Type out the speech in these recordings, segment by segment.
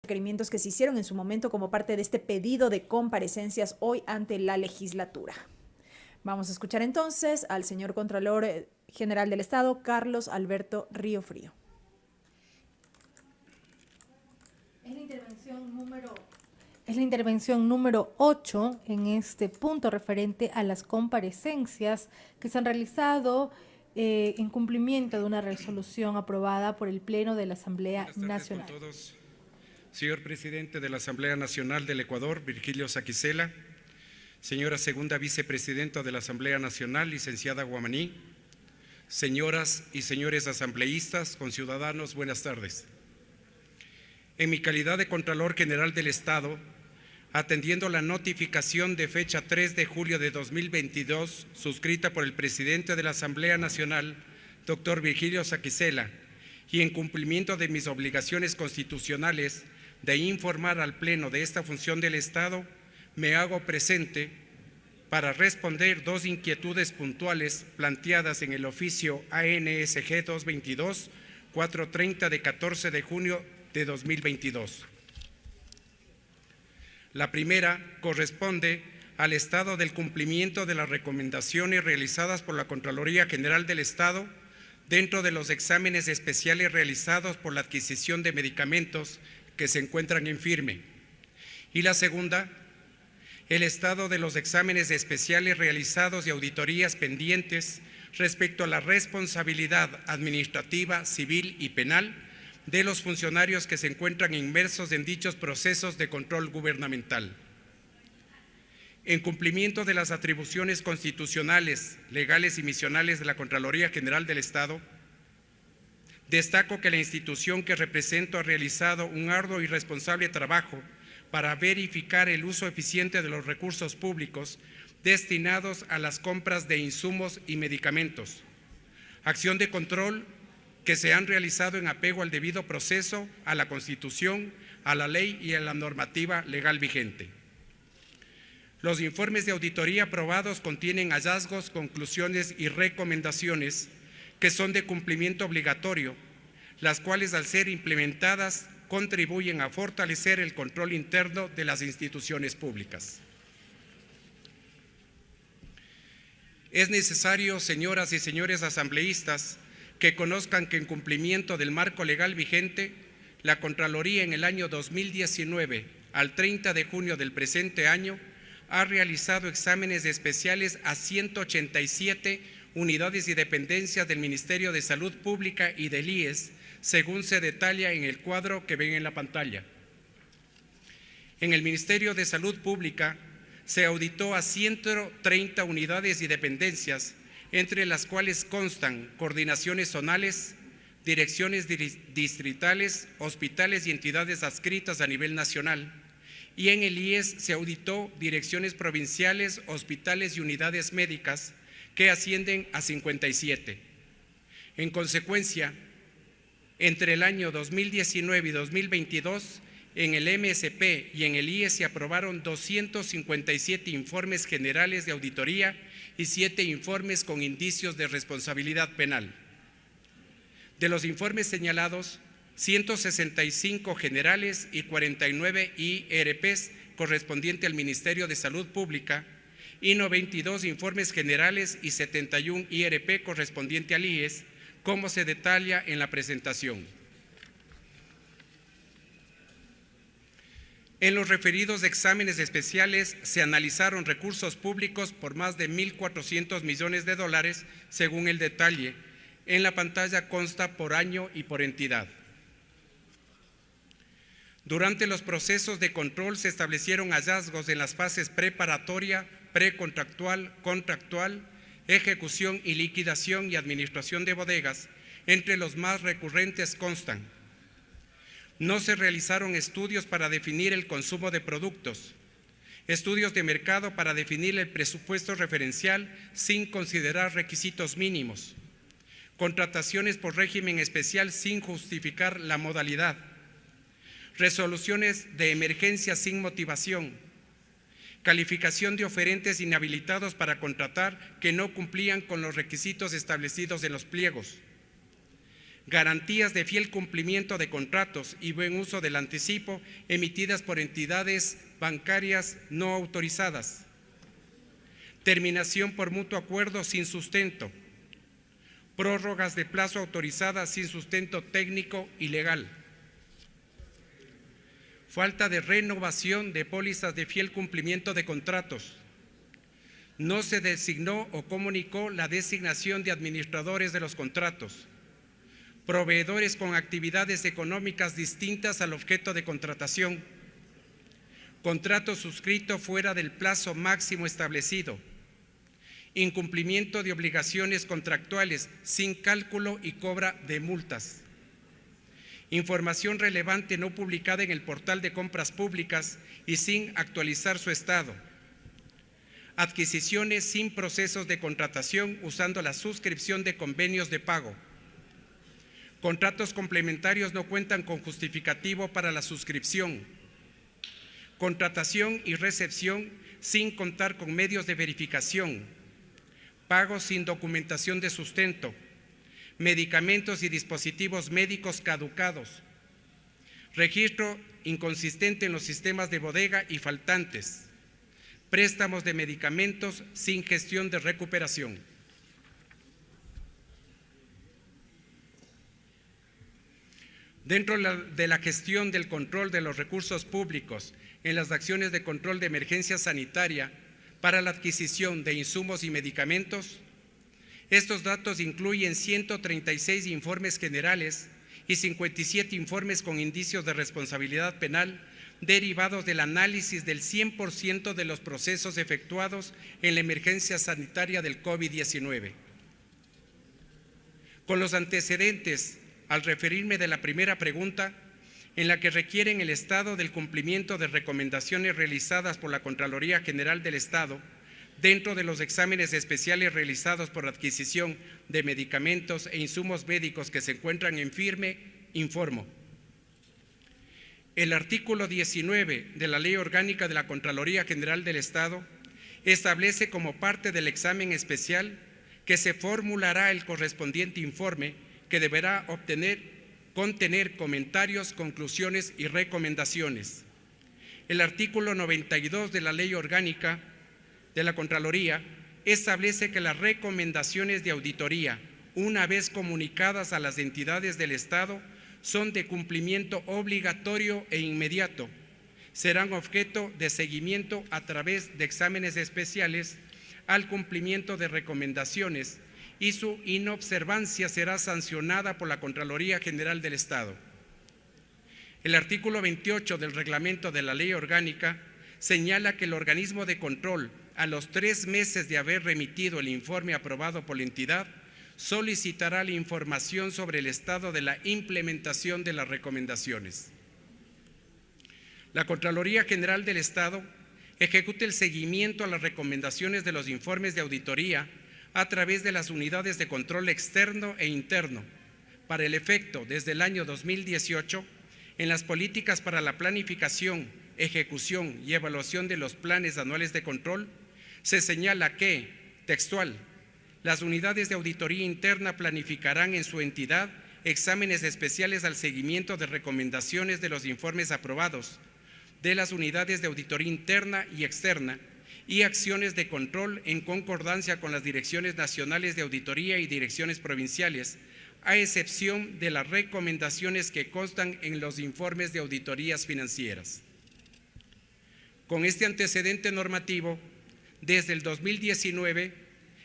requerimientos que se hicieron en su momento como parte de este pedido de comparecencias hoy ante la legislatura. Vamos a escuchar entonces al señor Contralor General del Estado, Carlos Alberto Riofrío. Es la intervención número 8 en este punto referente a las comparecencias que se han realizado en cumplimiento de una resolución aprobada por el Pleno de la Asamblea Nacional. Buenas tardes con todos. Señor Presidente de la Asamblea Nacional del Ecuador, Virgilio Saquicela. Señora Segunda Vicepresidenta de la Asamblea Nacional, licenciada Guamaní. Señoras y señores asambleístas, conciudadanos, buenas tardes. En mi calidad de Contralor General del Estado, atendiendo la notificación de fecha 3 de julio de 2022, suscrita por el Presidente de la Asamblea Nacional, doctor Virgilio Saquicela, y en cumplimiento de mis obligaciones constitucionales de informar al Pleno de esta función del Estado, me hago presente para responder dos inquietudes puntuales planteadas en el oficio ANSG 222-430 de 14 de junio de 2022. La primera corresponde al estado del cumplimiento de las recomendaciones realizadas por la Contraloría General del Estado dentro de los exámenes especiales realizados por la adquisición de medicamentos que se encuentran en firme. Y la segunda, el estado de los exámenes especiales realizados y auditorías pendientes respecto a la responsabilidad administrativa, civil y penal de los funcionarios que se encuentran inmersos en dichos procesos de control gubernamental. En cumplimiento de las atribuciones constitucionales, legales y misionales de la Contraloría General del Estado, destaco que la institución que represento ha realizado un arduo y responsable trabajo para verificar el uso eficiente de los recursos públicos destinados a las compras de insumos y medicamentos, acción de control que se han realizado en apego al debido proceso, a la Constitución, a la ley y a la normativa legal vigente. Los informes de auditoría aprobados contienen hallazgos, conclusiones y recomendaciones que son de cumplimiento obligatorio, las cuales al ser implementadas contribuyen a fortalecer el control interno de las instituciones públicas. Es necesario, señoras y señores asambleístas, que conozcan que en cumplimiento del marco legal vigente, la Contraloría en el año 2019 al 30 de junio del presente año ha realizado exámenes especiales a 187 unidades y dependencias del Ministerio de Salud Pública y del IES, según se detalla en el cuadro que ven en la pantalla. En el Ministerio de Salud Pública se auditó a 130 unidades y dependencias, entre las cuales constan coordinaciones zonales, direcciones distritales, hospitales y entidades adscritas a nivel nacional. Y en el IES se auditó direcciones provinciales, hospitales y unidades médicas, que ascienden a 57. En consecuencia, entre el año 2019 y 2022, en el MSP y en el IES se aprobaron 257 informes generales de auditoría y 7 informes con indicios de responsabilidad penal. De los informes señalados, 165 generales y 49 IRPs correspondiente al Ministerio de Salud Pública y 92 informes generales y 71 IRP correspondiente al IES, como se detalla en la presentación. En los referidos exámenes especiales se analizaron recursos públicos por más de 1.400 millones de dólares, según el detalle. En la pantalla consta por año y por entidad. Durante los procesos de control se establecieron hallazgos en las fases preparatoria, precontractual, contractual, ejecución y liquidación y administración de bodegas. Entre los más recurrentes constan: no se realizaron estudios para definir el consumo de productos, estudios de mercado para definir el presupuesto referencial sin considerar requisitos mínimos, contrataciones por régimen especial sin justificar la modalidad, resoluciones de emergencia sin motivación, calificación de oferentes inhabilitados para contratar que no cumplían con los requisitos establecidos en los pliegos, garantías de fiel cumplimiento de contratos y buen uso del anticipo emitidas por entidades bancarias no autorizadas, terminación por mutuo acuerdo sin sustento, prórrogas de plazo autorizadas sin sustento técnico y legal, falta de renovación de pólizas de fiel cumplimiento de contratos, no se designó o comunicó la designación de administradores de los contratos, proveedores con actividades económicas distintas al objeto de contratación, contrato suscrito fuera del plazo máximo establecido, incumplimiento de obligaciones contractuales sin cálculo y cobra de multas, información relevante no publicada en el portal de compras públicas y sin actualizar su estado, adquisiciones sin procesos de contratación usando la suscripción de convenios de pago, contratos complementarios no cuentan con justificativo para la suscripción, contratación y recepción sin contar con medios de verificación, pagos sin documentación de sustento, medicamentos y dispositivos médicos caducados, registro inconsistente en los sistemas de bodega y faltantes, préstamos de medicamentos sin gestión de recuperación. Dentro de la gestión del control de los recursos públicos en las acciones de control de emergencia sanitaria para la adquisición de insumos y medicamentos, estos datos incluyen 136 informes generales y 57 informes con indicios de responsabilidad penal derivados del análisis del 100% de los procesos efectuados en la emergencia sanitaria del COVID-19. Con los antecedentes, al referirme de la primera pregunta, en la que requieren el estado del cumplimiento de recomendaciones realizadas por la Contraloría General del Estado dentro de los exámenes especiales realizados por adquisición de medicamentos e insumos médicos que se encuentran en firme, informo. El artículo 19 de la Ley Orgánica de la Contraloría General del Estado establece como parte del examen especial que se formulará el correspondiente informe que deberá contener comentarios, conclusiones y recomendaciones. El artículo 92 de la Ley Orgánica de la Contraloría establece que las recomendaciones de auditoría, una vez comunicadas a las entidades del Estado, son de cumplimiento obligatorio e inmediato. Serán objeto de seguimiento a través de exámenes especiales al cumplimiento de recomendaciones y su inobservancia será sancionada por la Contraloría General del Estado. El artículo 28 del reglamento de la Ley Orgánica señala que el organismo de control, a los 3 meses de haber remitido el informe aprobado por la entidad, solicitará la información sobre el estado de la implementación de las recomendaciones. La Contraloría General del Estado ejecuta el seguimiento a las recomendaciones de los informes de auditoría a través de las unidades de control externo e interno. Para el efecto, desde el año 2018, en las políticas para la planificación, ejecución y evaluación de los planes anuales de control, se señala que, textual, las unidades de auditoría interna planificarán en su entidad exámenes especiales al seguimiento de recomendaciones de los informes aprobados de las unidades de auditoría interna y externa y acciones de control en concordancia con las direcciones nacionales de auditoría y direcciones provinciales, a excepción de las recomendaciones que constan en los informes de auditorías financieras. Con este antecedente normativo, desde el 2019,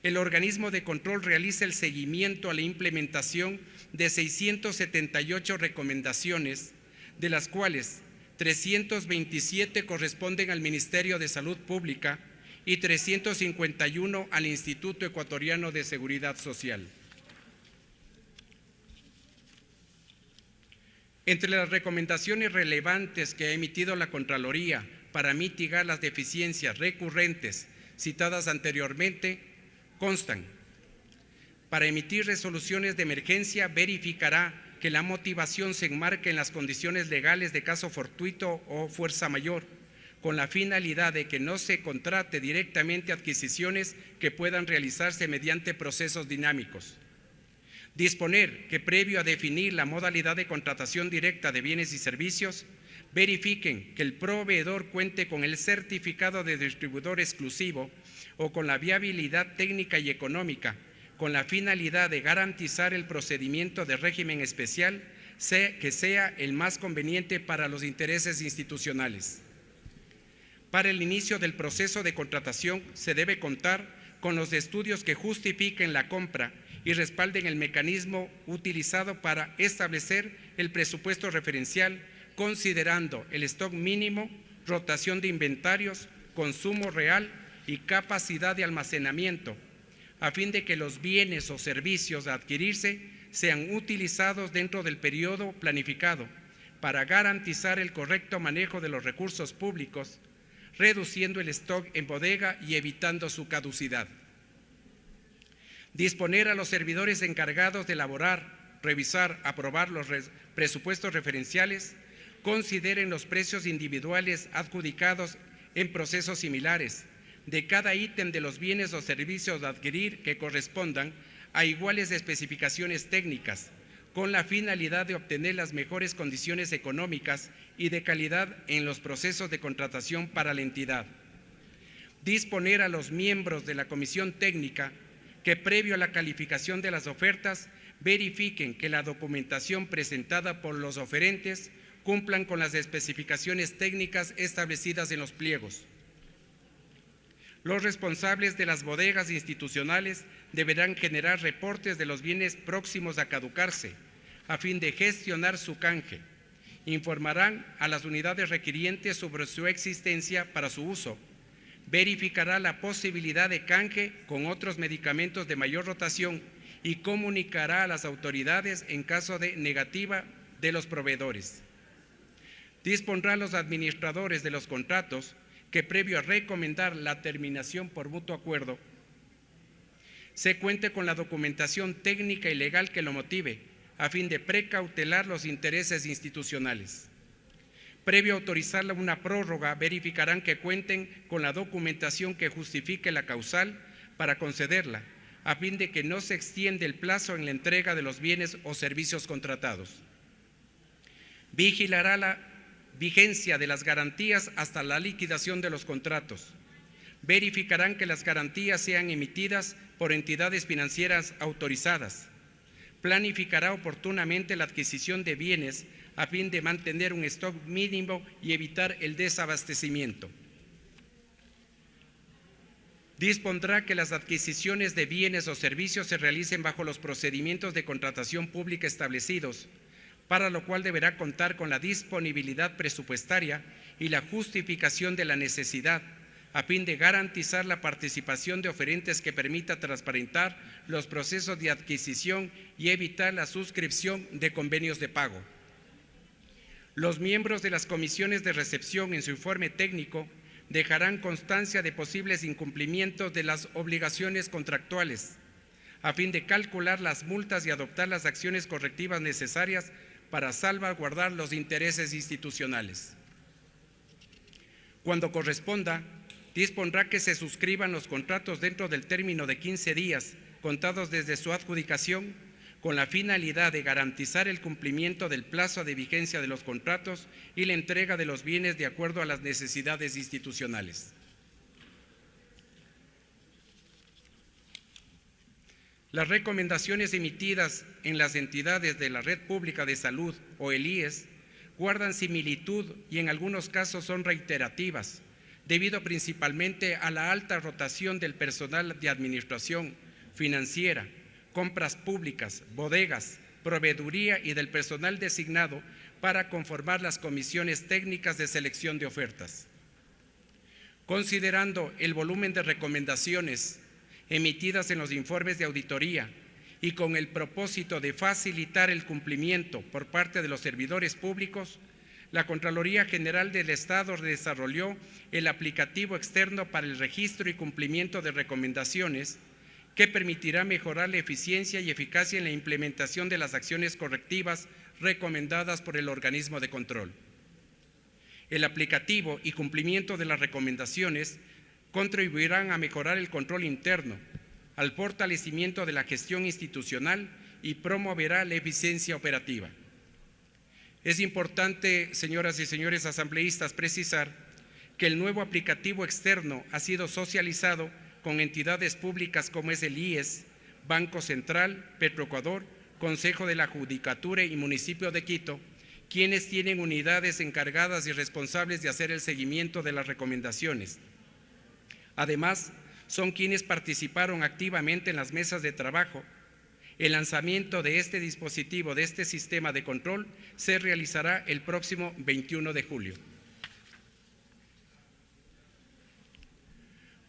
el organismo de control realiza el seguimiento a la implementación de 678 recomendaciones, de las cuales 327 corresponden al Ministerio de Salud Pública y 351 al Instituto Ecuatoriano de Seguridad Social. Entre las recomendaciones relevantes que ha emitido la Contraloría para mitigar las deficiencias recurrentes citadas anteriormente, constan: para emitir resoluciones de emergencia, verificará que la motivación se enmarque en las condiciones legales de caso fortuito o fuerza mayor, con la finalidad de que no se contrate directamente adquisiciones que puedan realizarse mediante procesos dinámicos. Disponer que previo a definir la modalidad de contratación directa de bienes y servicios, verifiquen que el proveedor cuente con el certificado de distribuidor exclusivo o con la viabilidad técnica y económica, con la finalidad de garantizar el procedimiento de régimen especial que sea el más conveniente para los intereses institucionales. Para el inicio del proceso de contratación se debe contar con los estudios que justifiquen la compra y respalden el mecanismo utilizado para establecer el presupuesto referencial, considerando el stock mínimo, rotación de inventarios, consumo real y capacidad de almacenamiento, a fin de que los bienes o servicios a adquirirse sean utilizados dentro del periodo planificado para garantizar el correcto manejo de los recursos públicos, reduciendo el stock en bodega y evitando su caducidad. Disponer a los servidores encargados de elaborar, revisar, aprobar los presupuestos referenciales, consideren los precios individuales adjudicados en procesos similares de cada ítem de los bienes o servicios a adquirir que correspondan a iguales especificaciones técnicas, con la finalidad de obtener las mejores condiciones económicas y de calidad en los procesos de contratación para la entidad. Disponer a los miembros de la comisión técnica que previo a la calificación de las ofertas verifiquen que la documentación presentada por los oferentes cumplan con las especificaciones técnicas establecidas en los pliegos. Los responsables de las bodegas institucionales deberán generar reportes de los bienes próximos a caducarse a fin de gestionar su canje. Informarán a las unidades requirientes sobre su existencia para su uso. Verificará la posibilidad de canje con otros medicamentos de mayor rotación y comunicará a las autoridades en caso de negativa de los proveedores. Dispondrá a los administradores de los contratos que previo a recomendar la terminación por mutuo acuerdo, se cuente con la documentación técnica y legal que lo motive, a fin de precautelar los intereses institucionales. Previo a autorizarla una prórroga, verificarán que cuenten con la documentación que justifique la causal para concederla, a fin de que no se extienda el plazo en la entrega de los bienes o servicios contratados. Vigilará la vigencia de las garantías hasta la liquidación de los contratos. Verificarán que las garantías sean emitidas por entidades financieras autorizadas. Planificará oportunamente la adquisición de bienes a fin de mantener un stock mínimo y evitar el desabastecimiento. Dispondrá que las adquisiciones de bienes o servicios se realicen bajo los procedimientos de contratación pública establecidos, para lo cual deberá contar con la disponibilidad presupuestaria y la justificación de la necesidad, a fin de garantizar la participación de oferentes que permita transparentar los procesos de adquisición y evitar la suscripción de convenios de pago. Los miembros de las comisiones de recepción en su informe técnico dejarán constancia de posibles incumplimientos de las obligaciones contractuales, a fin de calcular las multas y adoptar las acciones correctivas necesarias para salvaguardar los intereses institucionales. Cuando corresponda, dispondrá que se suscriban los contratos dentro del término de 15 días, contados desde su adjudicación, con la finalidad de garantizar el cumplimiento del plazo de vigencia de los contratos y la entrega de los bienes de acuerdo a las necesidades institucionales. Las recomendaciones emitidas en las entidades de la Red Pública de Salud o el IES guardan similitud y en algunos casos son reiterativas, debido principalmente a la alta rotación del personal de administración financiera, compras públicas, bodegas, proveeduría y del personal designado para conformar las comisiones técnicas de selección de ofertas. Considerando el volumen de recomendaciones emitidas en los informes de auditoría y con el propósito de facilitar el cumplimiento por parte de los servidores públicos, la Contraloría General del Estado desarrolló el aplicativo externo para el registro y cumplimiento de recomendaciones que permitirá mejorar la eficiencia y eficacia en la implementación de las acciones correctivas recomendadas por el organismo de control. El aplicativo y cumplimiento de las recomendaciones contribuirán a mejorar el control interno, al fortalecimiento de la gestión institucional y promoverá la eficiencia operativa. Es importante, señoras y señores asambleístas, precisar que el nuevo aplicativo externo ha sido socializado con entidades públicas como es el IES, Banco Central, Petroecuador, Consejo de la Judicatura y Municipio de Quito, quienes tienen unidades encargadas y responsables de hacer el seguimiento de las recomendaciones. Además, son quienes participaron activamente en las mesas de trabajo. El lanzamiento de este dispositivo, de este sistema de control, se realizará el próximo 21 de julio.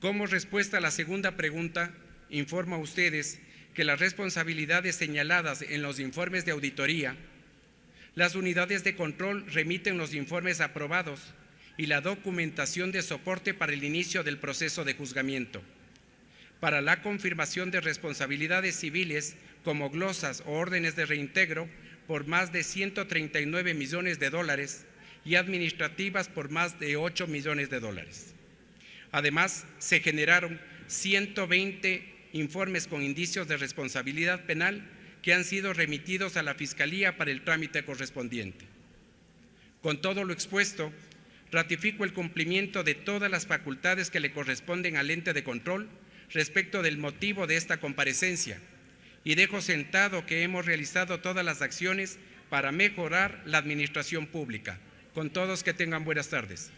Como respuesta a la segunda pregunta, informo a ustedes que las responsabilidades señaladas en los informes de auditoría, las unidades de control remiten los informes aprobados y la documentación de soporte para el inicio del proceso de juzgamiento. Para la confirmación de responsabilidades civiles como glosas o órdenes de reintegro por más de 139 millones de dólares y administrativas por más de 8 millones de dólares. Además, se generaron 120 informes con indicios de responsabilidad penal que han sido remitidos a la Fiscalía para el trámite correspondiente. Con todo lo expuesto, ratifico el cumplimiento de todas las facultades que le corresponden al ente de control respecto del motivo de esta comparecencia y dejo sentado que hemos realizado todas las acciones para mejorar la administración pública. Con todos, que tengan buenas tardes.